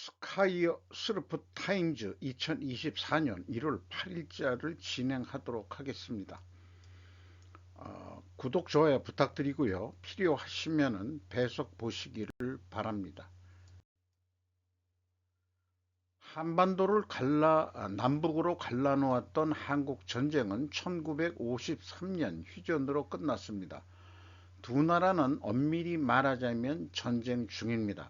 스카이어 서프 타임즈 2024년 1월 8일자를 진행하도록 하겠습니다. 구독, 좋아요 부탁드리고요. 필요하시면 배속 보시기를 바랍니다. 한반도를 남북으로 갈라놓았던 한국 전쟁은 1953년 휴전으로 끝났습니다. 두 나라는 엄밀히 말하자면 전쟁 중입니다.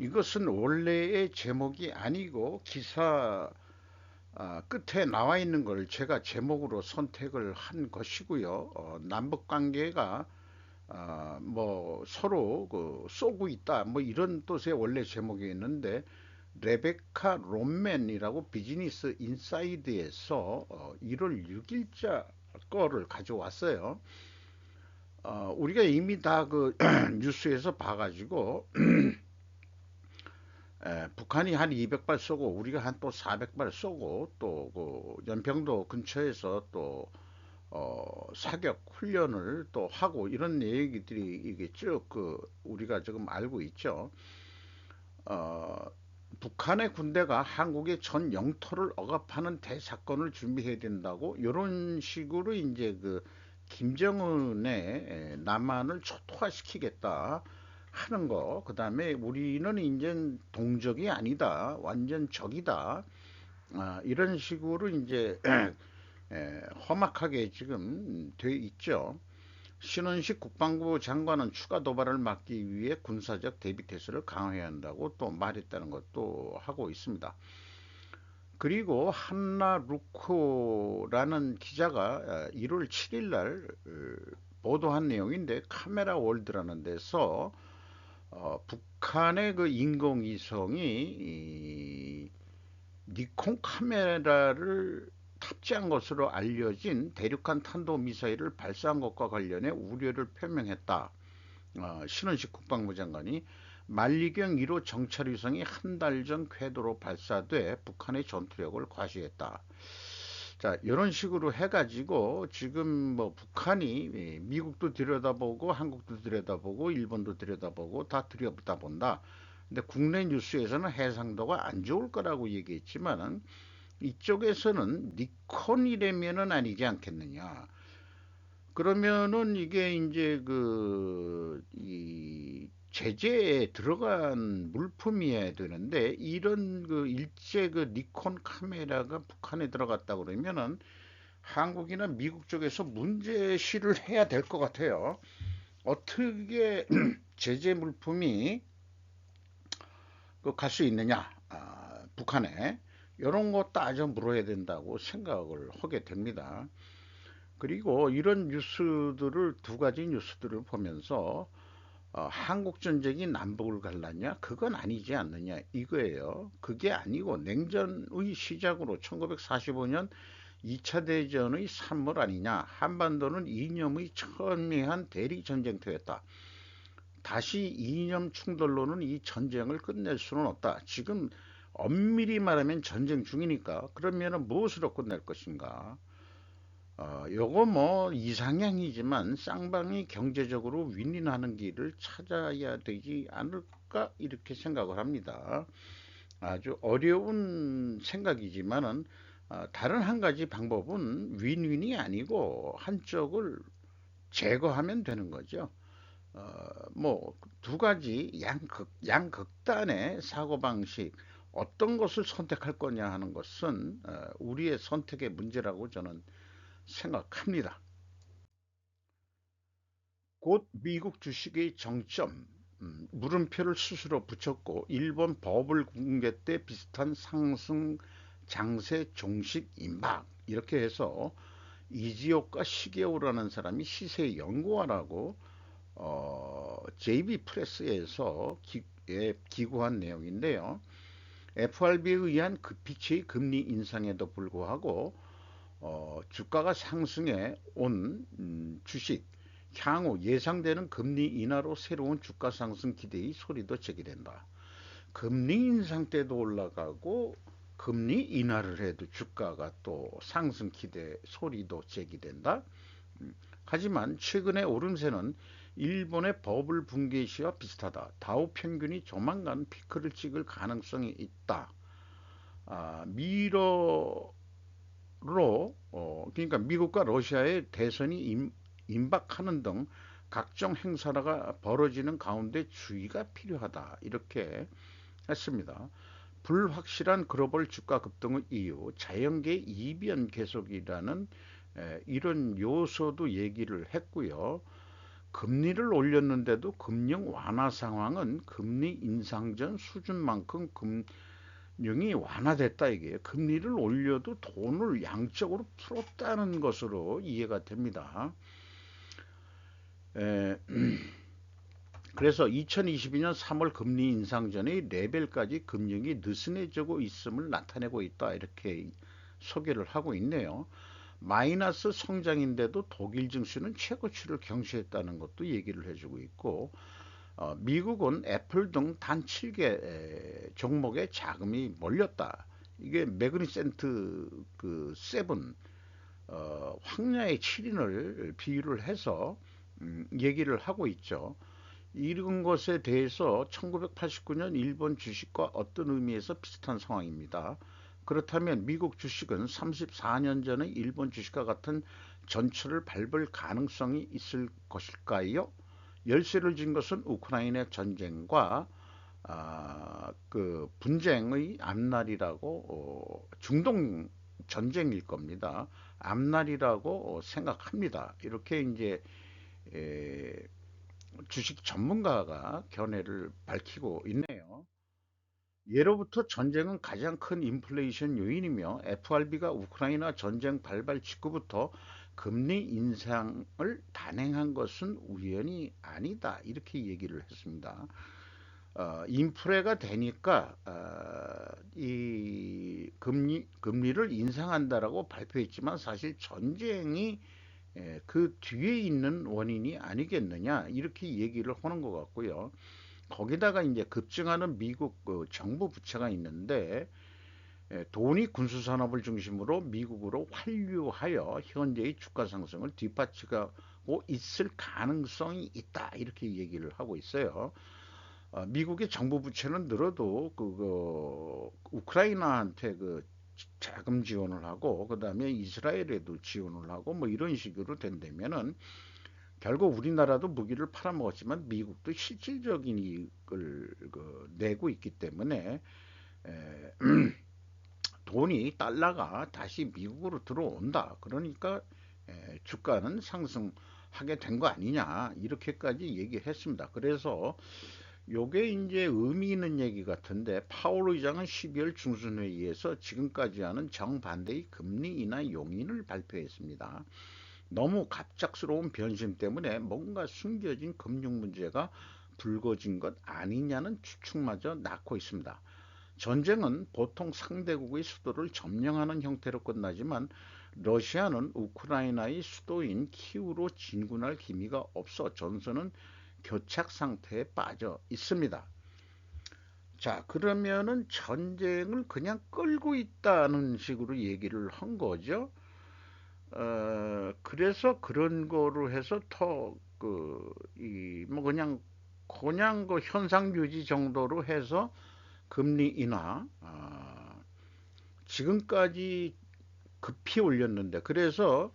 이것은 원래의 제목이 아니고 기사 끝에 나와 있는 걸 제가 제목으로 선택을 한 것이고요. 남북 관계가 뭐 서로 쏘고 있다 뭐 이런 뜻의 원래 제목이 있는데, 레베카 롬맨이라고 비즈니스 인사이드에서 1월 6일자 거를 가져왔어요. 우리가 이미 다 그 뉴스에서 봐가지고 북한이 한 200발 쏘고 우리가 한 또 400발 쏘고 또 그 연평도 근처에서 또 사격 훈련을 또 하고 이런 얘기들이 이게 쭉 우리가 지금 알고 있죠. 어, 북한의 군대가 한국의 전 영토를 억압하는 대사건을 준비해야 된다고 이런 식으로 이제 김정은의 남한을 초토화시키겠다 하는 거. 그다음에 우리는 이제 동적이 아니다, 완전 적이다. 이런 식으로 이제 험악하게 지금 돼 있죠. 신원식 국방부 장관은 추가 도발을 막기 위해 군사적 대비 태세를 강화해야 한다고 또 말했다는 것도 하고 있습니다. 그리고 한나 루코라는 기자가 1월 7일 날 보도한 내용인데, 카메라 월드라는 데서 북한의 그 인공위성이 니콘 카메라를 탑재한 것으로 알려진 대륙간 탄도미사일을 발사한 것과 관련해 우려를 표명했다. 신원식 국방부 장관이 만리경 1호 정찰위성이 한 달 전 궤도로 발사돼 북한의 전투력을 과시했다. 자, 이런 식으로 해가지고 지금 뭐 북한이 미국도 들여다보고 한국도 들여다보고 일본도 들여다보고 다 들여다본다. 근데 국내 뉴스에서는 해상도가 안 좋을 거라고 얘기했지만은 이쪽에서는 니콘이라면은 아니지 않겠느냐. 그러면은 이게 이제 이 제재에 들어간 물품이어야 되는데, 이런 일제 니콘 카메라가 북한에 들어갔다 그러면은 한국이나 미국 쪽에서 문제시를 해야 될 것 같아요. 어떻게 제재 물품이 갈 수 있느냐, 북한에 이런 거 따져 물어야 된다고 생각을 하게 됩니다. 그리고 이런 뉴스들을, 두 가지 뉴스들을 보면서 한국 전쟁이 남북을 갈랐냐? 그건 아니지 않느냐 이거예요. 그게 아니고 냉전의 시작으로 1945년 2차 대전의 산물 아니냐? 한반도는 이념의 첨예한 대리 전쟁터였다. 다시 이념 충돌로는 이 전쟁을 끝낼 수는 없다. 지금 엄밀히 말하면 전쟁 중이니까 그러면은 무엇으로 끝낼 것인가? 요거 뭐 이상향이지만 쌍방이 경제적으로 윈윈하는 길을 찾아야 되지 않을까 이렇게 생각을 합니다. 아주 어려운 생각이지만은 다른 한 가지 방법은 윈윈이 아니고 한쪽을 제거하면 되는 거죠. 뭐 두 가지 양극단의 사고방식, 어떤 것을 선택할 거냐 하는 것은 우리의 선택의 문제라고 저는 생각합니다. 곧 미국 주식의 정점, 물음표를 스스로 붙였고, 일본 버블 붕괴 때 비슷한 상승 장세 종식 임박, 이렇게 해서 이지옥과 시게오라는 사람이 시세 연구원하고 JB 프레스에서 기고한 내용인데요. FRB에 의한 급비치의 금리 인상에도 불구하고 주가가 상승해 온 주식, 향후 예상되는 금리 인하로 새로운 주가 상승 기대의 소리도 제기된다. 금리 인상 때도 올라가고 금리 인하를 해도 주가가 또 상승 기대 소리도 제기된다. 하지만 최근의 오름세는 일본의 버블 붕괴 시와 비슷하다. 다우 평균이 조만간 피크를 찍을 가능성이 있다. 미러로 그러니까 미국과 러시아의 대선이 임박하는 등 각종 행사가 벌어지는 가운데 주의가 필요하다. 이렇게 했습니다. 불확실한 글로벌 주가 급등의 이유, 자연계 이변 계속이라는 이런 요소도 얘기를 했고요. 금리를 올렸는데도 금융 완화 상황은 금리 인상 전 수준만큼 금융이 완화됐다 이게 금리를 올려도 돈을 양적으로 풀었다는 것으로 이해가 됩니다. 에, 그래서 2022년 3월 금리 인상 전의 레벨까지 금융이 느슨해지고 있음을 나타내고 있다 이렇게 소개를 하고 있네요. 마이너스 성장인데도 독일 증시는 최고치를 경시했다는 것도 얘기를 해주고 있고 미국은 애플 등 단 7개 종목에 자금이 몰렸다. 이게 매그니센트 그 세븐 황야의 7인을 비유를 해서 얘기를 하고 있죠. 이런 것에 대해서 1989년 일본 주식과 어떤 의미에서 비슷한 상황입니다. 그렇다면 미국 주식은 34년 전의 일본 주식과 같은 전철을 밟을 가능성이 있을 것일까요? 열세를 진 것은 우크라이나 전쟁과 그 분쟁의 앞날이라고 중동 전쟁일 겁니다. 앞날이라고 생각합니다. 이렇게 이제 주식 전문가가 견해를 밝히고 있네요. 예로부터 전쟁은 가장 큰 인플레이션 요인이며 FRB가 우크라이나 전쟁 발발 직후부터 금리 인상을 단행한 것은 우연이 아니다. 이렇게 얘기를 했습니다. 인플레가 되니까 이 금리를 인상한다라고 발표했지만 사실 전쟁이 그 뒤에 있는 원인이 아니겠느냐 이렇게 얘기를 하는 것 같고요. 거기다가 이제 급증하는 미국 그 정부 부채가 있는데 돈이 군수산업을 중심으로 미국으로 환류하여 현재의 주가 상승을 뒷받치고 있을 가능성이 있다 이렇게 얘기를 하고 있어요. 미국의 정부 부채는 늘어도 우크라이나한테 그 자금 지원을 하고 그다음에 이스라엘에도 지원을 하고 뭐 이런 식으로 된다면은 결국 우리나라도 무기를 팔아먹었지만 미국도 실질적인 이익을 내고 있기 때문에 에, 돈이 달러가 다시 미국으로 들어온다. 그러니까 주가는 상승하게 된 거 아니냐 이렇게까지 얘기했습니다. 그래서 요게 이제 의미 있는 얘기 같은데 파월 의장은 12월 중순 회의에서 지금까지 하는 정반대의 금리 인하 용인을 발표했습니다. 너무 갑작스러운 변심 때문에 뭔가 숨겨진 금융 문제가 불거진 것 아니냐는 추측마저 낳고 있습니다. 전쟁은 보통 상대국의 수도를 점령하는 형태로 끝나지만 러시아는 우크라이나의 수도인 키우로 진군할 기미가 없어 전선은 교착 상태에 빠져 있습니다. 자, 그러면은 전쟁을 그냥 끌고 있다는 식으로 얘기를 한 거죠. 그래서 그런 거로 해서 뭐 그냥 그 현상 유지 정도로 해서 금리 인하, 지금까지 급히 올렸는데, 그래서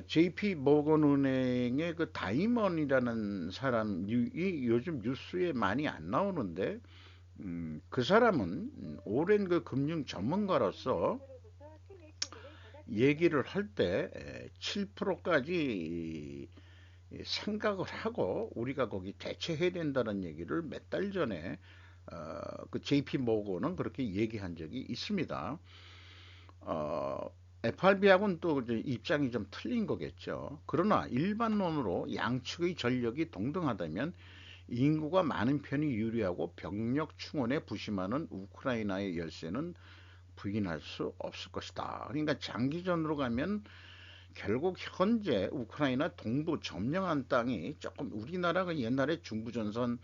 JP 모건 은행의 그 다이먼이라는 사람이 요즘 뉴스에 많이 안 나오는데, 그 사람은 오랜 그 금융 전문가로서 얘기를 할 때 7%까지 생각을 하고 우리가 거기 대처해야 된다는 얘기를 몇 달 전에 그 JP 모건은 그렇게 얘기한 적이 있습니다. FRB하고는 또 입장이 좀 틀린 거겠죠. 그러나 일반론으로 양측의 전력이 동등하다면 인구가 많은 편이 유리하고 병력 충원에 부심하는 우크라이나의 열세는 부인할 수 없을 것이다. 그러니까 장기전으로 가면 결국 현재 우크라이나 동부 점령한 땅이 조금 우리나라가 옛날에 중부전선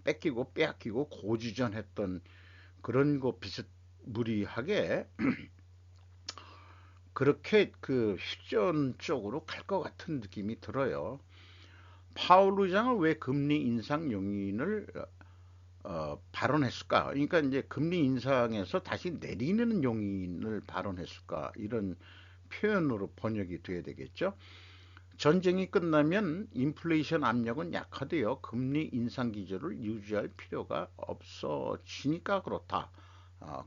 뺏기고 빼앗기고 고지전했던 그런 거 비슷무리하게 그렇게 그 휴전 쪽으로 갈 것 같은 느낌이 들어요. 파월 의장은 왜 금리 인상 용인을 발언했을까? 그러니까 이제 금리 인상에서 다시 내리는 용인을 발언했을까? 이런 표현으로 번역이 돼야 되겠죠. 전쟁이 끝나면 인플레이션 압력은 약화되어 금리 인상 기조를 유지할 필요가 없어지니까 그렇다.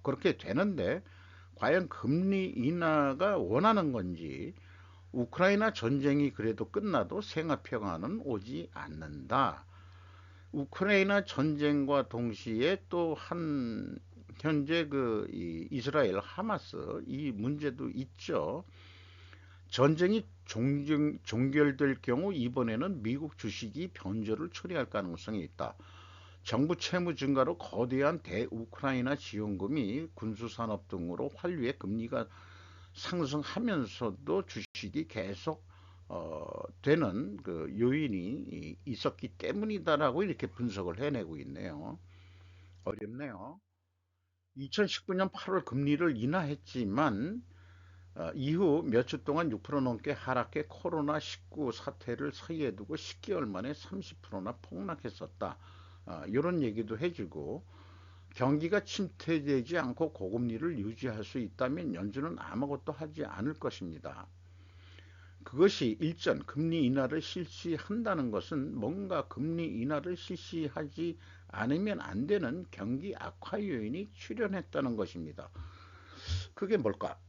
그렇게 되는데 과연 금리 인하가 원하는 건지, 우크라이나 전쟁이 그래도 끝나도 생활 평화는 오지 않는다. 우크라이나 전쟁과 동시에 또 한 현재 이스라엘 하마스 이 문제도 있죠. 전쟁이 종결될 경우 이번에는 미국 주식이 변절을 초래할 가능성이 있다. 정부 채무 증가로 거대한 대우크라이나 지원금이 군수산업 등으로 환류의 금리가 상승하면서도 주식이 계속 되는 그 요인이 있었기 때문이다라고 이렇게 분석을 해내고 있네요. 어렵네요. 2019년 8월 금리를 인하했지만 이후 몇 주 동안 6% 넘게 하락해 코로나19 사태를 사이에 두고 10개월 만에 30%나 폭락했었다. 이런 얘기도 해주고 경기가 침체되지 않고 고금리를 유지할 수 있다면 연준은 아무것도 하지 않을 것입니다. 그것이 일전 금리 인하를 실시한다는 것은 뭔가 금리 인하를 실시하지 않으면 안 되는 경기 악화 요인이 출현했다는 것입니다. 그게 뭘까?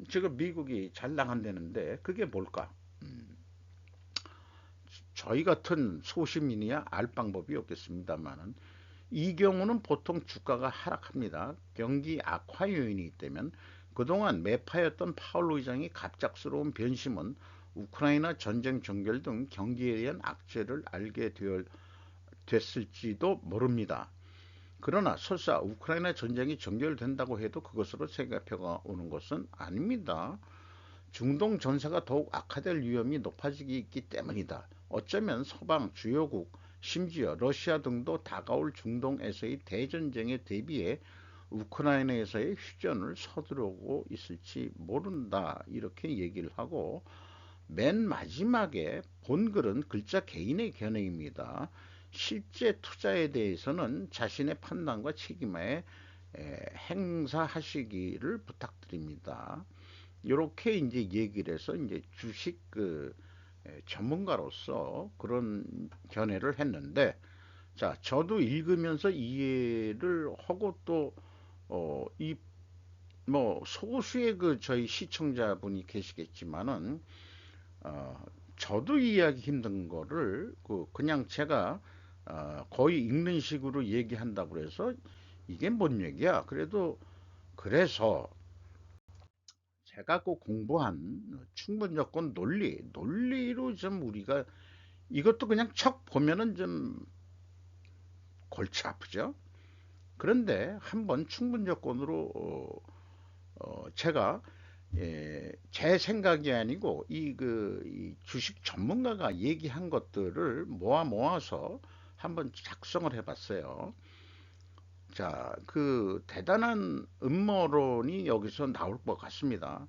지금 미국이 잘 나간다는데 그게 뭘까? 음, 저희 같은 소시민이야 알 방법이 없겠습니다만은 이 경우는 보통 주가가 하락합니다. 경기 악화 요인이 있다면 그동안 매파였던 파월 의장이 갑작스러운 변심은 우크라이나 전쟁 종결 등 경기에 대한 악재를 알게 됐을지도 모릅니다. 그러나 설사 우크라이나 전쟁이 종결된다고 해도 그것으로 세계화가 오는 것은 아닙니다. 중동 전세가 더욱 악화될 위험이 높아지기 있기 때문이다. 어쩌면 서방 주요국, 심지어 러시아 등도 다가올 중동에서의 대전쟁에 대비해 우크라이나에서의 휴전을 서두르고 있을지 모른다. 이렇게 얘기를 하고 맨 마지막에 본글은 글자 개인의 견해입니다. 실제 투자에 대해서는 자신의 판단과 책임에 행사하시기를 부탁드립니다. 이렇게 이제 얘기를 해서 이제 주식 전문가로서 그런 견해를 했는데, 자, 저도 읽으면서 이해를 하고 또, 이, 뭐, 소수의 저희 시청자분이 계시겠지만은, 어, 저도 이해하기 힘든 거를 그냥 제가 거의 읽는 식으로 얘기한다고 해서 이게 뭔 얘기야? 그래서 제가 공부한 충분조건 논리로 좀 우리가 이것도 그냥 척 보면은 좀 골치 아프죠. 그런데 한번 충분조건으로 제가 제 생각이 아니고 이 주식 전문가가 얘기한 것들을 모아서 한번 작성을 해봤어요. 자, 그 대단한 음모론이 여기서 나올 것 같습니다.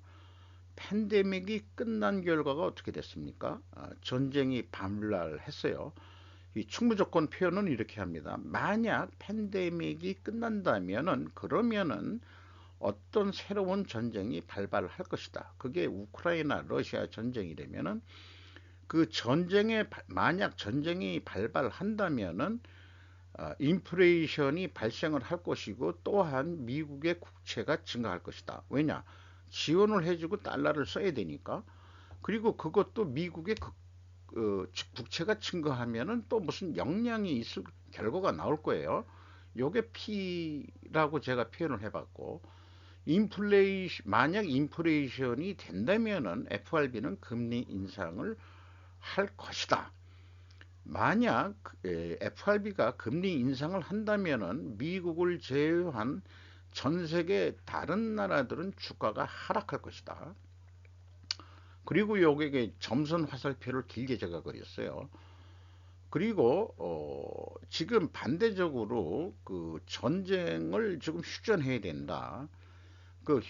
팬데믹이 끝난 결과가 어떻게 됐습니까? 전쟁이 반발했어요. 이 충무조건 표현은 이렇게 합니다. 만약 팬데믹이 끝난다면은 그러면은 어떤 새로운 전쟁이 발발할 것이다. 그게 우크라이나 러시아 전쟁이 되면은 그 전쟁에 만약 전쟁이 발발한다면은 인플레이션이 발생을 할 것이고 또한 미국의 국채가 증가할 것이다. 왜냐? 지원을 해주고 달러를 써야 되니까. 그리고 그것도 미국의 국채가 증가하면은 또 무슨 영향이 있을 결과가 나올 거예요. 요게 P라고 제가 표현을 해봤고, 만약 인플레이션이 된다면은 FRB는 금리 인상을 할 것이다. 만약 FRB가 금리 인상을 한다면은 미국을 제외한 전 세계 다른 나라들은 주가가 하락할 것이다. 그리고 여기에 점선 화살표를 길게 제가 그렸어요. 그리고 지금 반대적으로 그 전쟁을 지금 휴전해야 된다.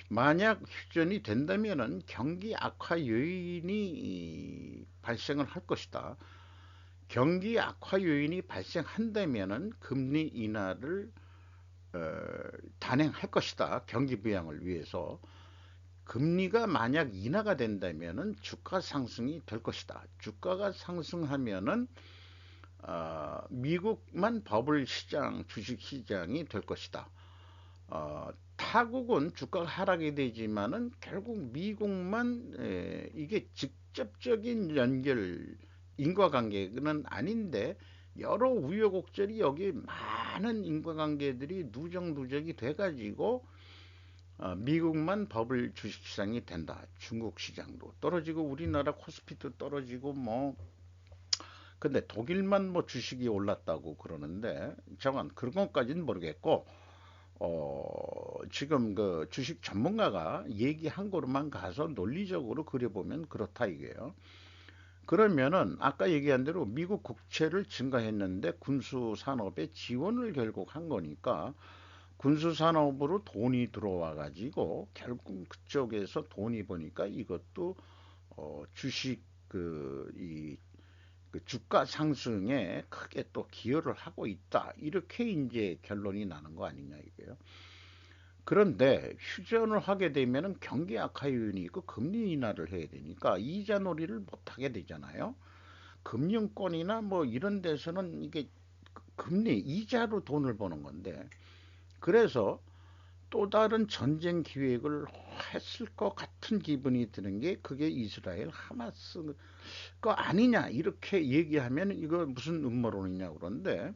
만약 휴전이 된다면은 경기 악화 요인이 발생을 할 것이다. 경기 악화 요인이 발생한다면은 금리 인하를 어, 단행할 것이다. 경기 부양을 위해서. 금리가 만약 인하가 된다면은 주가 상승이 될 것이다. 주가가 상승하면은 미국만 버블 시장, 주식 시장이 될 것이다. 타국은 주가가 하락이 되지만은 결국 미국만 이게 직접적인 연결 인과관계는 아닌데 여러 우여곡절이 여기 많은 인과관계들이 누적누적이 돼가지고 미국만 버블 주식시장이 된다. 중국 시장도 떨어지고 우리나라 코스피도 떨어지고 뭐 근데 독일만 뭐 주식이 올랐다고 그러는데 저건 그런 것까지는 모르겠고 지금 그 주식 전문가가 얘기한 거로만 가서 논리적으로 그려보면 그렇다 이게요. 그러면은 아까 얘기한 대로 미국 국채를 증가했는데 군수 산업에 지원을 결국 한 거니까 군수 산업으로 돈이 들어와 가지고 결국 그쪽에서 돈이 버니까 이것도 주식 그 주가 상승에 크게 또 기여를 하고 있다. 이렇게 이제 결론이 나는 거 아니냐 이게요. 그런데 휴전을 하게 되면은 경기 악화 요인이 있고 금리 인하를 해야 되니까 이자 놀이를 못 하게 되잖아요. 금융권이나 뭐 이런 데서는 이게 금리 이자로 돈을 버는 건데 그래서 또 다른 전쟁 기획을 했을 것 같은 기분이 드는 게 그게 이스라엘 하마스 거 아니냐 이렇게 얘기하면 이거 무슨 음모론이냐 그런데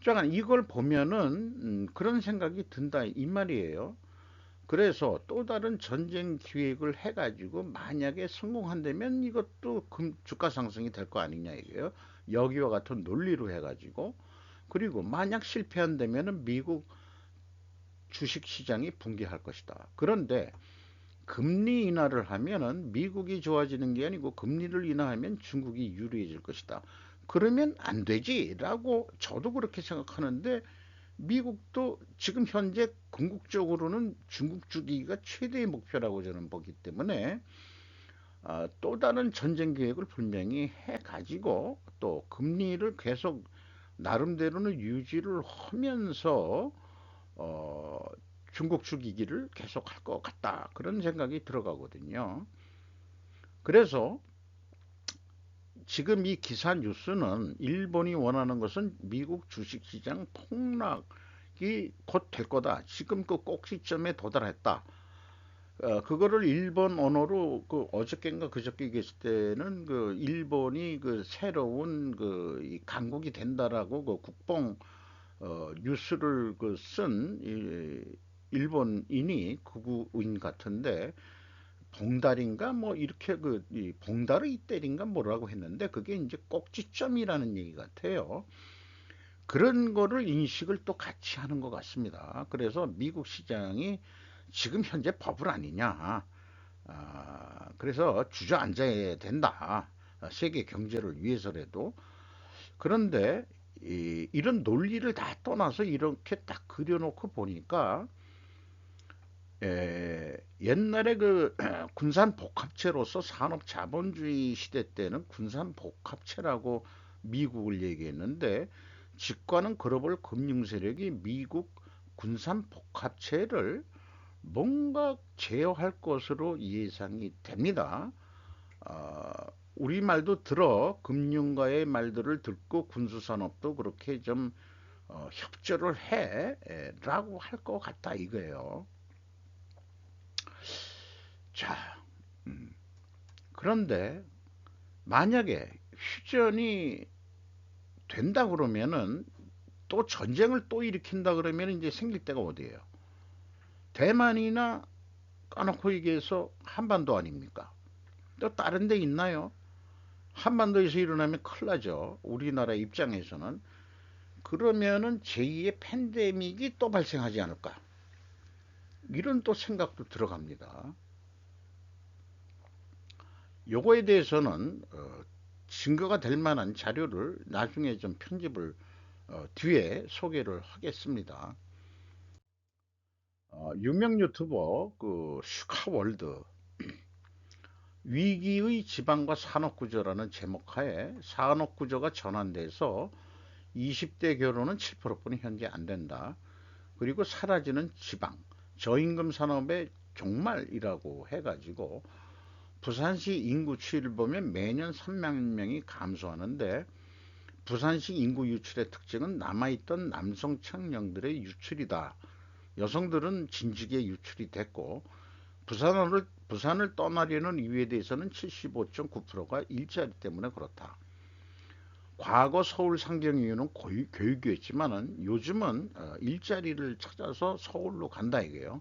잠깐 이걸 보면은 그런 생각이 든다 이 말이에요. 그래서 또 다른 전쟁 기획을 해가지고 만약에 성공한다면 이것도 주가 상승이 될 거 아니냐 이게요. 여기와 같은 논리로 해가지고 그리고 만약 실패한다면 미국 주식 시장이 붕괴할 것이다. 그런데 금리 인하를 하면은 미국이 좋아지는 게 아니고 금리를 인하하면 중국이 유리해질 것이다. 그러면 안 되지라고 저도 그렇게 생각하는데 미국도 지금 현재 궁극적으로는 중국 주기가 최대의 목표라고 저는 보기 때문에 또 다른 전쟁 계획을 분명히 해 가지고 또 금리를 계속 나름대로는 유지를 하면서 어, 중국 죽이기를 계속 할 것 같다. 그런 생각이 들어가거든요. 그래서 지금 이 기사 뉴스는 일본이 원하는 것은 미국 주식시장 폭락이 곧 될 거다. 지금 그 꼭지점에 도달했다. 그거를 일본 언어로 그 어저께인가 그저께 얘기했을 때는 그 일본이 그 새로운 그이 강국이 된다라고 그 국뽕 뉴스를 그쓴 일본인이 극우인 같은데 봉달인가 뭐 이렇게 그이 봉달의 이때인가 뭐라고 했는데 그게 이제 꼭지점이라는 얘기 같아요. 그런 거를 인식을 또 같이 하는 것 같습니다. 그래서 미국 시장이 지금 현재 버블 아니냐. 그래서 주저앉아야 된다. 세계 경제를 위해서라도. 그런데 이런 논리를 다 떠나서 이렇게 딱 그려놓고 보니까 옛날에 그 군산 복합체로서 산업 자본주의 시대 때는 군산 복합체라고 미국을 얘기했는데 직관은 글로벌 금융 세력이 미국 군산 복합체를 뭔가 제어할 것으로 예상이 됩니다. 어, 우리 말도 들어 금융가의 말들을 듣고 군수산업도 그렇게 좀 협조를 해라고 할 것 같다 이거예요. 자, 그런데 만약에 휴전이 된다 그러면은 또 전쟁을 또 일으킨다 그러면 이제 생길 때가 어디예요? 대만이나 까놓고 얘기해서 한반도 아닙니까? 또 다른 데 있나요? 한반도에서 일어나면 큰일 나죠. 우리나라 입장에서는. 그러면은 제2의 팬데믹이 또 발생하지 않을까? 이런 또 생각도 들어갑니다. 요거에 대해서는 증거가 될 만한 자료를 나중에 좀 편집을 뒤에 소개를 하겠습니다. 유명 유튜버 그 슈카월드 위기의 지방과 산업구조라는 제목하에 산업구조가 전환돼서 20대 결혼은 7%뿐이 현재 안 된다. 그리고 사라지는 지방, 저임금 산업의 종말이라고 해가지고 부산시 인구 추이를 보면 매년 3만 명이 감소하는데 부산시 인구 유출의 특징은 남아있던 남성 청년들의 유출이다. 여성들은 진즉에 유출이 됐고 부산을 떠나려는 이유에 대해서는 75.9%가 일자리 때문에 그렇다. 과거 서울 상경 이유는 교육이었지만은 요즘은 일자리를 찾아서 서울로 간다 이게요.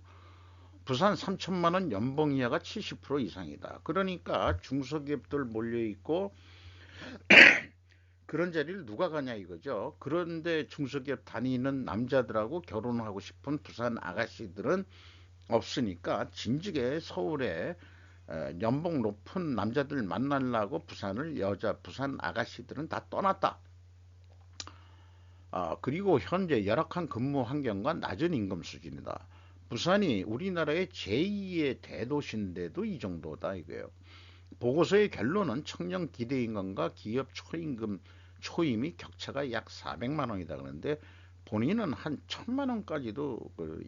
부산 3천만 원 연봉 이하가 70% 이상이다. 그러니까 중소기업들 몰려 있고 그런 자리를 누가 가냐 이거죠. 그런데 중소기업 다니는 남자들하고 결혼하고 싶은 부산 아가씨들은 없으니까 진즉에 서울에 연봉 높은 남자들 만나려고 부산 아가씨들은 다 떠났다. 그리고 현재 열악한 근무 환경과 낮은 임금 수준이다. 부산이 우리나라의 제2의 대도시인데도 이 정도다 이거예요. 보고서의 결론은 청년 기대임금과 기업 초임이 격차가 약 400만 원이다 그러는데 본인은 한 1000만 원까지도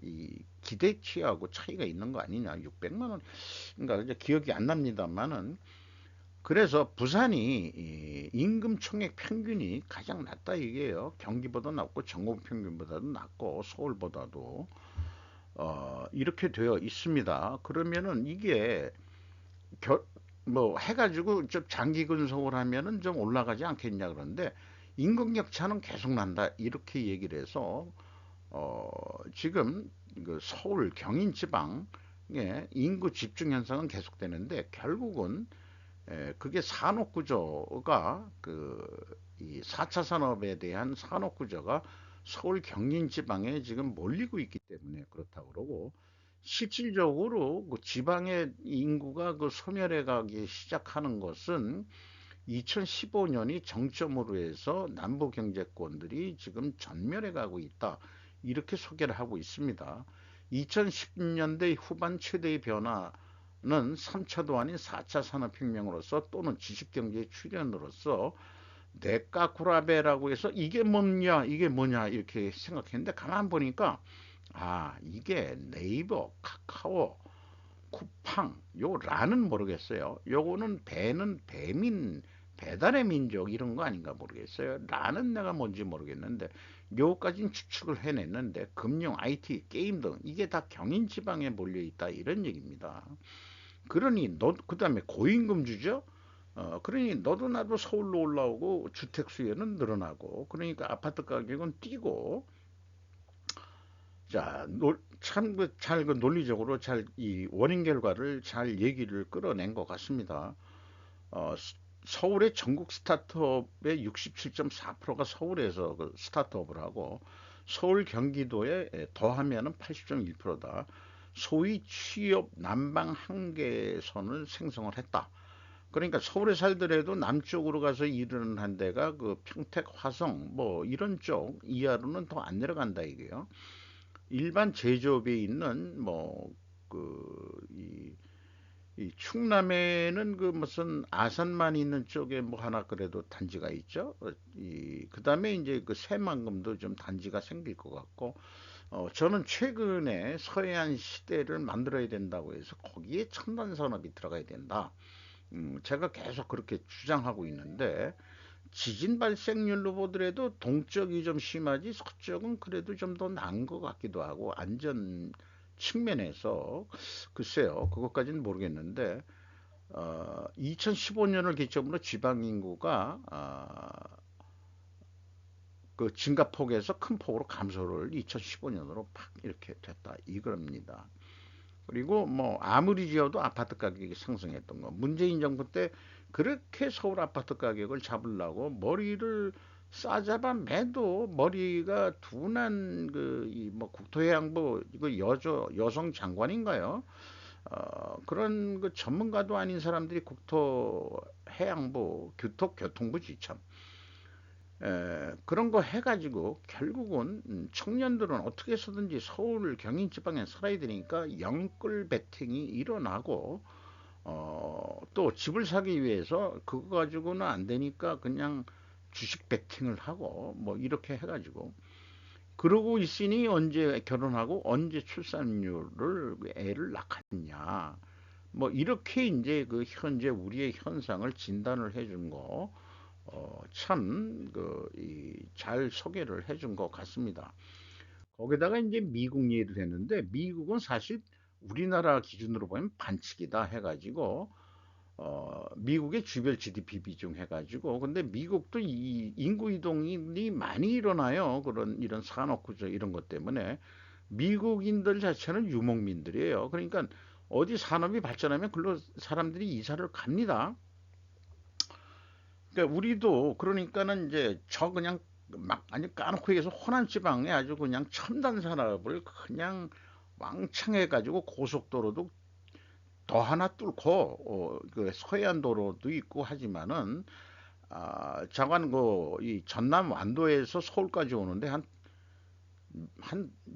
이 기대치하고 차이가 있는 거 아니냐 600만 원 그러니까 이제 기억이 안 납니다만은 그래서 부산이 임금 총액 평균이 가장 낮다 이게요. 경기보다 낮고 전국 평균보다도 낮고 서울보다도 이렇게 되어 있습니다. 그러면은 이게 겨, 뭐 해가지고 좀 장기 근속을 하면은 좀 올라가지 않겠냐 그러는데 임금 격차는 계속 난다 이렇게 얘기를 해서 지금 그 서울 경인 지방의 인구 집중 현상은 계속되는데 결국은 그게 산업 구조가 이 4차 산업에 대한 산업 구조가 서울 경인 지방에 지금 몰리고 있기 때문에 그렇다고 그러고 실질적으로 그 지방의 인구가 그 소멸해 가기 시작하는 것은 2015년이 정점으로 해서 남부 경제권들이 지금 전멸해 가고 있다. 이렇게 소개를 하고 있습니다. 2010년대 후반 최대의 변화는 3차도 아닌 4차 산업혁명으로서 또는 지식경제의 출현으로서 네카쿠라베라고 해서 이게 뭐냐 이렇게 생각했는데 가만 보니까 이게 네이버, 카카오, 쿠팡, 요 라는 모르겠어요. 요거는 배는 배민, 배달의 민족 이런 거 아닌가 모르겠어요. 라는 내가 뭔지 모르겠는데 요까지는 추측을 해냈는데 금융, IT, 게임 등 이게 다 경인 지방에 몰려 있다 이런 얘기입니다. 그러니 그다음에 고임금주죠. 그러니 너도 나도 서울로 올라오고 주택 수요는 늘어나고 그러니까 아파트 가격은 뛰고 자, 참, 그 논리적으로 잘, 이 원인 결과를 잘 얘기를 끌어낸 것 같습니다. 어, 서울의 전국 스타트업의 67.4%가 서울에서 그 스타트업을 하고, 서울 경기도에 더하면은 80.1%다. 소위 취업 난방 한계선을 생성을 했다. 그러니까 서울에 살더라도 남쪽으로 가서 일을 한 데가 그 평택, 화성, 뭐 이런 쪽 이하로는 더 안 내려간다 이게요. 일반 제조업에 있는 이 충남에는 그 무슨 아산만 있는 쪽에 뭐 하나 그래도 단지가 있죠. 그다음에 이제 그 새만금도 좀 단지가 생길 것 같고 저는 최근에 서해안 시대를 만들어야 된다고 해서 거기에 첨단 산업이 들어가야 된다. 제가 계속 그렇게 주장하고 있는데 지진 발생률로 보더라도 동쪽이 좀 심하지 서쪽은 그래도 좀 더 나은 것 같기도 하고 안전 측면에서 글쎄요 그것까지는 모르겠는데 2015년을 기점으로 지방 인구가 그 증가폭에서 큰 폭으로 감소를 2015년으로 팍 이렇게 됐다 이겁니다. 그리고 뭐 아무리 지어도 아파트 가격이 상승했던 거. 문재인 정부 때 그렇게 서울 아파트 가격을 잡으려고 머리를 싸잡아 매도 머리가 둔한 뭐 국토해양부 그 여성 장관인가요? 그런 그 전문가도 아닌 사람들이 국토해양부 교통부지 참. 그런 거 해가지고 결국은 청년들은 어떻게 해서든지 서울 경인 지방에 살아야 되니까 영끌 베팅이 일어나고 또 집을 사기 위해서 그거 가지고는 안 되니까 그냥 주식 베팅을 하고 뭐 이렇게 해가지고 그러고 있으니 언제 결혼하고 언제 출산율을 애를 낳았냐 뭐 이렇게 이제 그 현재 우리의 현상을 진단을 해준 거 참 그 이 잘 소개를 해준 것 같습니다. 거기다가 이제 미국 얘기를 했는데 미국은 사실 우리나라 기준으로 보면 반칙이다 해가지고 미국의 주별 GDP 비중 해가지고 근데 미국도 이 인구 이동이 많이 일어나요. 그런 이런 산업 구조 이런 것 때문에 미국인들 자체는 유목민들이에요. 그러니까 어디 산업이 발전하면 글로 사람들이 이사를 갑니다. 그러니까 우리도 그러니까는 이제 저 그냥 막 아니 까놓고 얘기해서 호남 지방에 아주 그냥 첨단 산업을 그냥 왕창 해가지고 고속도로도 더 하나 뚫고 그 서해안 도로도 있고 하지만은 자관 그이 전남 완도에서 서울까지 오는데 한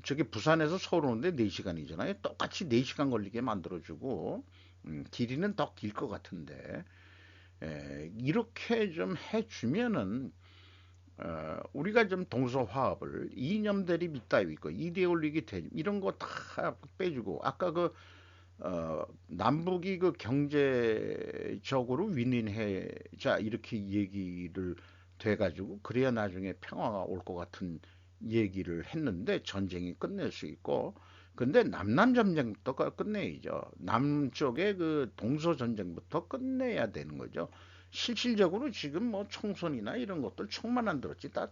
저기 부산에서 서울 오는데 4시간이잖아요. 똑같이 4시간 걸리게 만들어주고 길이는 더 길 것 같은데 이렇게 좀 해주면은 우리가 좀 동서화합을 이념 대립 있다 있고 이데올로기 대립 이런 거 다 빼주고 아까 그 남북이 그 경제적으로 윈윈해자 이렇게 얘기를 돼가지고 그래야 나중에 평화가 올 것 같은 얘기를 했는데 전쟁이 끝낼 수 있고 근데 남남 전쟁부터 끝내야죠. 남쪽의 그 동서 전쟁부터 끝내야 되는 거죠. 실질적으로 지금 뭐 총선이나 이런 것들 총만 안 들었지 다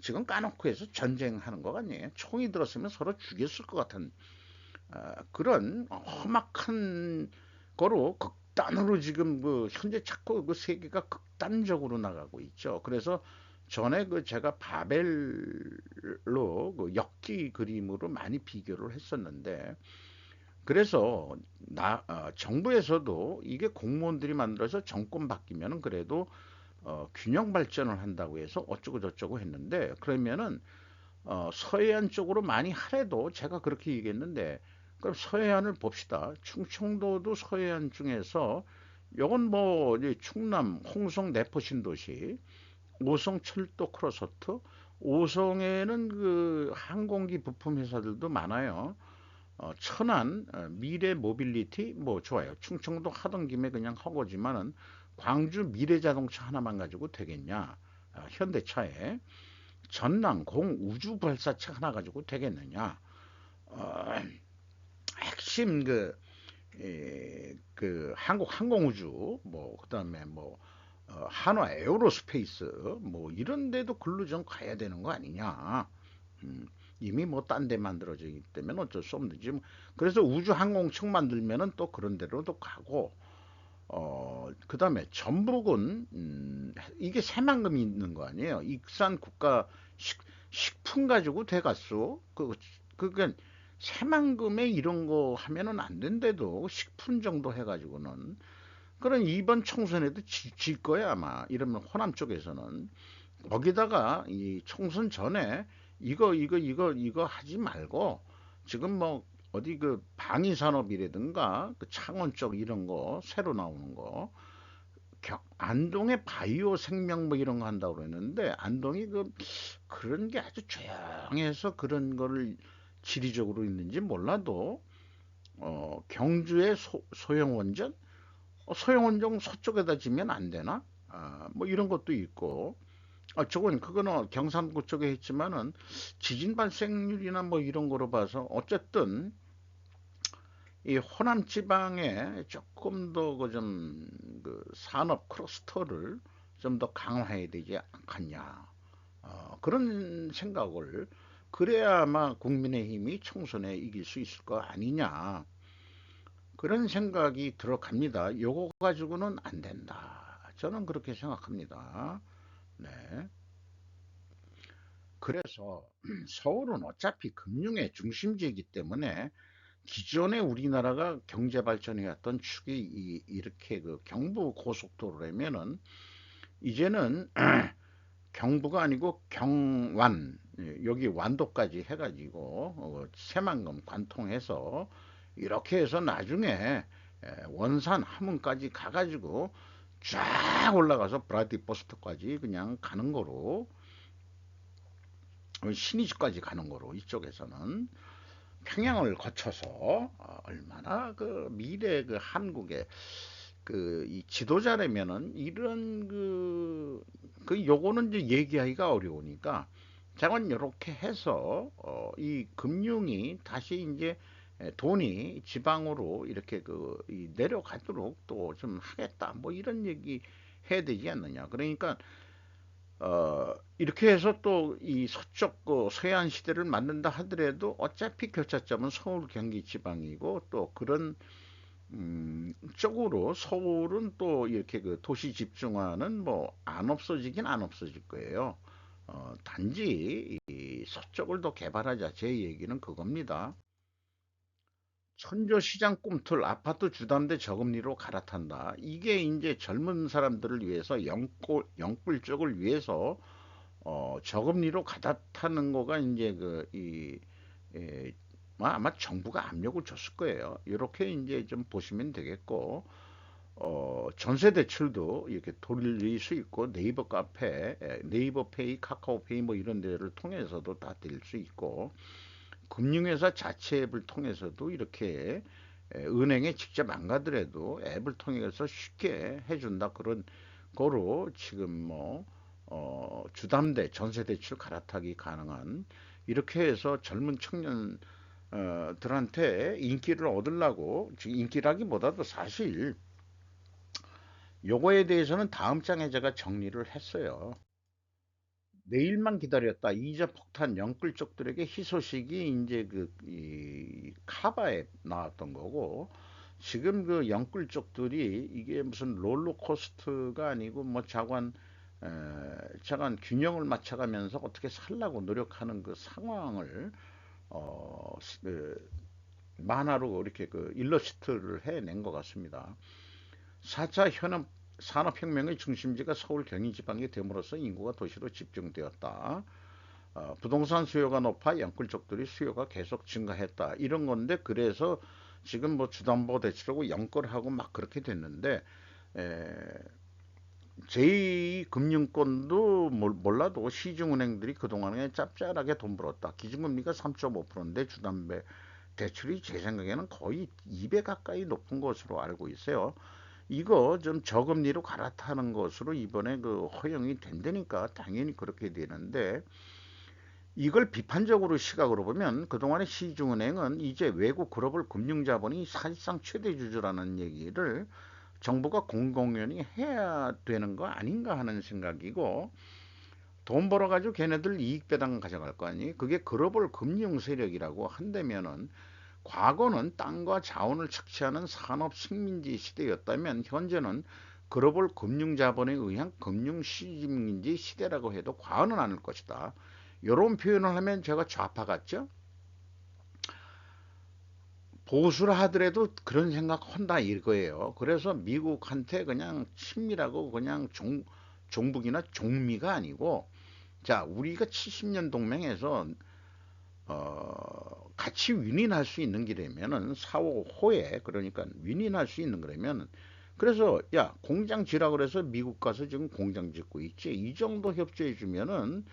지금 까놓고 해서 전쟁하는 거 아니에요. 총이 들었으면 서로 죽였을 것 같은 그런 험악한 거로 극단으로 지금 그 현재 자꾸 그 세계가 극단적으로 나가고 있죠. 그래서 전에 그 제가 바벨로 그 역기 그림으로 많이 비교를 했었는데 그래서 정부에서도 이게 공무원들이 만들어서 정권 바뀌면은 그래도 균형 발전을 한다고 해서 어쩌고 저쩌고 했는데 그러면은 서해안 쪽으로 많이 하래도 제가 그렇게 얘기했는데 그럼 서해안을 봅시다. 충청도도 서해안 중에서 요건 뭐 이제 충남 홍성 내포 신도시 오성 철도 크로서트 오성에는 그 항공기 부품 회사들도 많아요. 천안 미래 모빌리티 뭐 좋아요. 충청도 하던 김에 그냥 허거지만은 광주 미래자동차 하나만 가지고 되겠냐? 현대차에 전남 공우주발사체 하나 가지고 되겠느냐? 어, 핵심 그 한국 항공우주 뭐 그다음에 뭐 한화 에어로스페이스 뭐 이런 데도 글로 좀 가야 되는 거 아니냐? 음, 이미 뭐 딴 데 만들어지기 때문에 어쩔 수 없는지 뭐 그래서 우주항공청 만들면은 또 그런 데로도 가고 그다음에 전북은 이게 새만금이 있는 거 아니에요? 익산 국가 식품 가지고 돼갔어. 그러니까 새만금에 이런 거 하면은 안 된대도 식품 정도 해가지고는 그런 이번 총선에도 질 거야 아마. 이러면 호남 쪽에서는 거기다가 이 총선 전에 이거 하지 말고 지금 뭐 어디 그 방위산업이라든가 그 창원 쪽 이런 거 새로 나오는 거 안동의 바이오 생명 뭐 이런 거 한다고 그랬는데 안동이 그런 게 아주 조용해서 그런 거를 지리적으로 있는지 몰라도 경주의 소형원전 소형원전 서쪽에다 지면 안 되나? 뭐 이런 것도 있고 그거는 경상도 쪽에 했지만은 지진 발생률이나 뭐 이런 거로 봐서 어쨌든 이 호남 지방에 조금 더 그 산업 클러스터를 좀 더 강화해야 되지 않겠냐. 그런 생각을 그래야 아마 국민의힘이 총선에 이길 수 있을 거 아니냐. 그런 생각이 들어갑니다. 요거 가지고는 안 된다. 저는 그렇게 생각합니다. 네. 그래서 서울은 어차피 금융의 중심지이기 때문에 기존에 우리나라가 경제 발전해왔던 축이 이렇게 그 경부 고속도로라면은 이제는 경부가 아니고 경완 여기 완도까지 해가지고 새만금 관통해서 이렇게 해서 나중에 원산 함흥까지 가가지고 쫙 올라가서 브라디보스토크까지 그냥 가는 거로, 신의주까지 가는 거로, 이쪽에서는 평양을 거쳐서 얼마나 그 미래 그 한국의 그 이 지도자라면은 이런 요거는 이제 얘기하기가 어려우니까 자관 이렇게 해서 이 금융이 다시 이제 돈이 지방으로 이렇게 내려가도록 또 좀 하겠다 뭐 이런 얘기 해야 되지 않느냐. 그러니까 이렇게 해서 또 이 서쪽 서해안 시대를 만든다 하더라도 어차피 교차점은 서울 경기 지방이고 또 그런 쪽으로 서울은 또 이렇게 그 도시 집중화는 뭐 안 없어지긴 안 없어질 거예요. 단지 이 서쪽을 더 개발하자 제 얘기는 그겁니다. 천조시장 꿈틀 아파트 주담대 저금리로 갈아탄다. 이게 이제 젊은 사람들을 위해서 영불 쪽을 위해서 저금리로 갈아타는 거가 이제 아마 정부가 압력을 줬을 거예요. 이렇게 이제 좀 보시면 되겠고, 전세 대출도 이렇게 돌릴 수 있고, 네이버 카페, 네이버 페이, 카카오 페이 뭐 이런 데를 통해서도 다 될 수 있고, 금융회사 자체 앱을 통해서도 이렇게 은행에 직접 안 가더라도 앱을 통해서 쉽게 해준다. 그런 거로 지금 뭐 주담대 전세대출 갈아타기 가능한, 이렇게 해서 젊은 청년들한테 인기를 얻으려고, 인기라기보다도 사실 요거에 대해서는 다음 장에 제가 정리를 했어요. 내일만 기다렸다. 이자 폭탄 영끌족들에게 희소식이 이제 이 카바에 나왔던 거고, 지금 그 영끌족들이 이게 무슨 롤러코스터가 아니고 뭐 에, 자관 균형을 맞춰가면서 어떻게 살라고 노력하는 그 상황을 만화로 이렇게 일러스트를 해낸 것 같습니다. 4차 산업혁명의 중심지가 서울 경인지방이 됨으로써 인구가 도시로 집중되었다. 부동산 수요가 높아 영끌족들이 수요가 계속 증가했다. 이런 건데, 그래서 지금 뭐 주담보대출하고 연끌하고 막 그렇게 됐는데, 제2금융권도 몰라도 시중은행들이 그동안에 짭짤하게 돈 벌었다. 기준금리가 3.5%인데 주담배 대출이 제 생각에는 거의 2배 가까이 높은 것으로 알고 있어요. 이거 좀 저금리로 갈아타는 것으로 이번에 허용이 된다니까 당연히 그렇게 되는데, 이걸 비판적으로 시각으로 보면 그동안의 시중은행은 이제 외국 글로벌 금융자본이 사실상 최대 주주라는 얘기를 정부가 공공연히 해야 되는 거 아닌가 하는 생각이고, 돈 벌어가지고 걔네들 이익 배당 가져갈 거 아니? 그게 글로벌 금융 세력이라고 한다면은, 과거는 땅과 자원을 착취하는 산업 식민지 시대였다면 현재는 글로벌 금융 자본에 의한 금융 식민지 시대라고 해도 과언은 아닐 것이다. 이런 표현을 하면 제가 좌파 같죠? 보수를 하더라도 그런 생각 한다 이거예요. 그래서 미국한테 그냥 친밀하고 그냥 종북이나 종미가 아니고, 자, 우리가 70년 동맹에서 같이 윈윈할 수 있는 길이면은 사후 호에, 그러니까 윈윈할 수 있는 거라면, 그래서 야 공장 지라 그래서 미국 가서 지금 공장 짓고 있지, 이 정도 협조해 주면은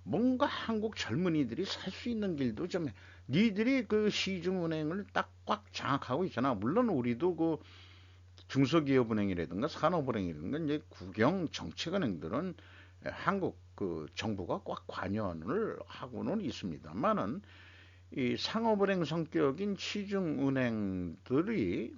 뭔가 한국 젊은이들이 살 수 있는 길도 좀, 니들이 그 시중은행을 딱 꽉 장악하고 있잖아. 물론 우리도 그 중소기업은행이라든가 산업은행이라든가 이제 국영 정책은행들은 한국 정부가 꽉 관여를 하고는 있습니다만은, 이 상업은행 성격인 시중은행들이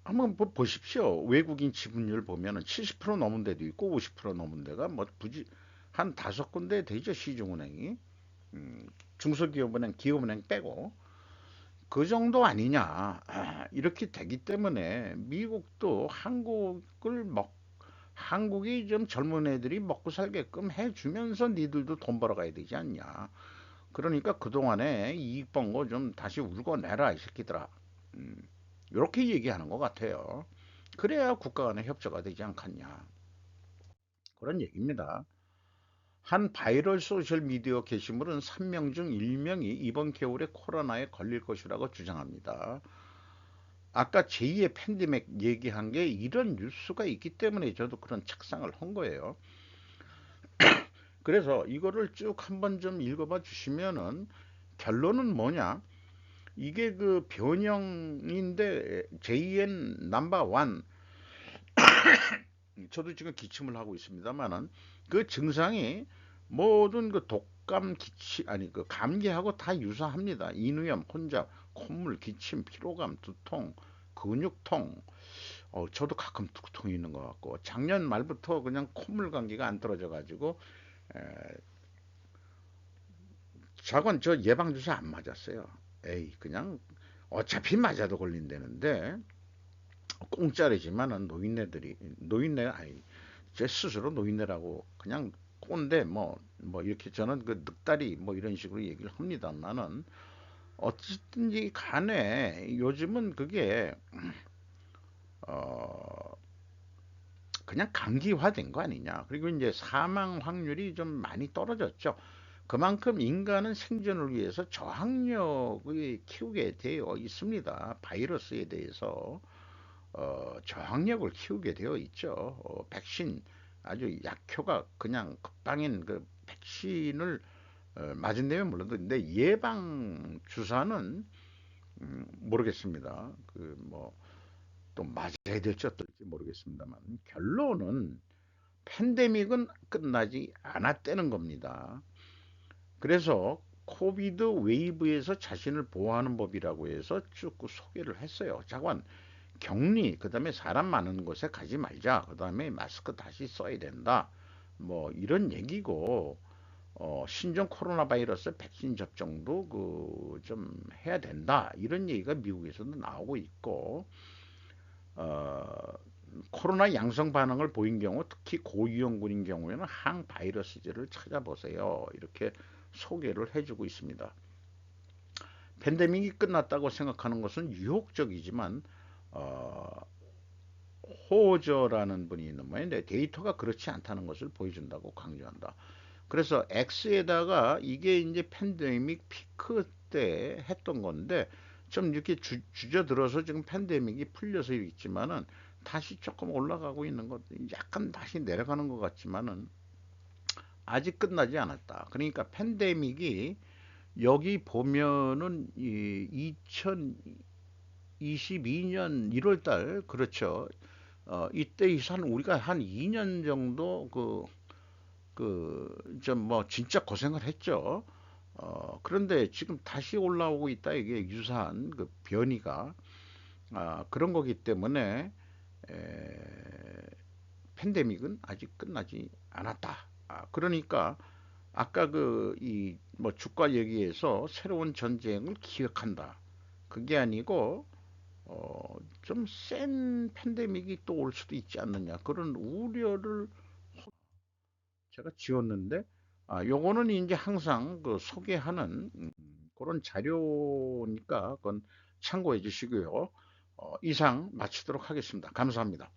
한번 보십시오. 외국인 지분율 보면은 70% 넘은 데도 있고 50% 넘은 데가 뭐 부지 한 다섯 군데 되죠, 시중은행이. 중소기업은행, 기업은행 빼고 그 정도 아니냐. 이렇게 되기 때문에 미국도 한국이 좀 젊은 애들이 먹고 살게끔 해주면서 니들도 돈 벌어가야 되지 않냐. 그러니까 그동안에 이익 번 거 좀 다시 울고내라 이 새끼들아. 이렇게 얘기하는 것 같아요. 그래야 국가 간의 협조가 되지 않겠냐. 그런 얘기입니다. 한 바이럴 소셜미디어 게시물은 3명 중 1명이 이번 겨울에 코로나에 걸릴 것이라고 주장합니다. 아까 제2의 팬데믹 얘기한 게 이런 뉴스가 있기 때문에 저도 그런 착상을 한 거예요. 그래서 이거를 쭉 한번 좀 읽어봐 주시면은 결론은 뭐냐? 이게 그 변형인데 JN 넘버 원, 저도 지금 기침을 하고 있습니다만은 그 증상이 모든 그 독감, 기침, 아니 그 감기하고 다 유사합니다. 인후염, 혼잡, 콧물, 기침, 피로감, 두통, 근육통. 저도 가끔 두통이 있는 것 같고 작년 말부터 그냥 콧물 감기가 안 떨어져 가지고 저건 저 예방 주사 안 맞았어요. 에이 그냥 어차피 맞아도 걸린다는데 공짜리지만은 노인네 아니 제 스스로 노인네라고 그냥 꼰대 뭐 이렇게 저는 그 늑다리 뭐 이런 식으로 얘기를 합니다만은 어쨌든지 간에 요즘은 그게 어 그냥 감기화된 거 아니냐. 그리고 이제 사망 확률이 좀 많이 떨어졌죠. 그만큼 인간은 생존을 위해서 저항력을 키우게 되어 있습니다. 바이러스에 대해서 저항력을 키우게 되어 있죠. 백신 아주 약효가 그냥 급방인 그 백신을 맞은다면 물론 근데 예방 주사는 모르겠습니다. 그 뭐 또 맞아야 될지 어떨지 모르겠습니다만 결론은 팬데믹은 끝나지 않았다는 겁니다. 그래서 코비드 웨이브에서 자신을 보호하는 법이라고 해서 쭉 소개를 했어요. 자관 격리, 그다음에 사람 많은 곳에 가지 말자. 그다음에 마스크 다시 써야 된다. 뭐 이런 얘기고 신종 코로나 바이러스 백신 접종도 그 좀 해야 된다. 이런 얘기가 미국에서도 나오고 있고 어, 코로나 양성 반응을 보인 경우 특히 고위험군인 경우에는 항바이러스제를 찾아보세요. 이렇게 소개를 해주고 있습니다. 팬데믹이 끝났다고 생각하는 것은 유혹적이지만 어, 호저라는 분이 있는 모양인데 데이터가 그렇지 않다는 것을 보여준다고 강조한다. 그래서 X에다가 이게 이제 팬데믹 피크 때 했던 건데 좀 이렇게 주저들어서 지금 팬데믹이 풀려서 있지만은 다시 조금 올라가고 있는 것, 약간 다시 내려가는 것 같지만은 아직 끝나지 않았다. 그러니까 팬데믹이 여기 보면은 이 2022년 1월 달 그렇죠. 이때 한 우리가 한 2년 정도 좀 뭐 진짜 고생을 했죠. 그런데 지금 다시 올라오고 있다. 이게 유사한 그 변이가 그런 거기 때문에 에, 팬데믹은 아직 끝나지 않았다. 그러니까 아까 그 이 뭐 주가 얘기에서 새로운 전쟁을 기획한다. 그게 아니고 좀 센 팬데믹이 또 올 수도 있지 않느냐 그런 우려를 제가 지웠는데 요거는 이제 항상 그 소개하는 그런 자료니까 그건 참고해 주시고요. 이상 마치도록 하겠습니다. 감사합니다.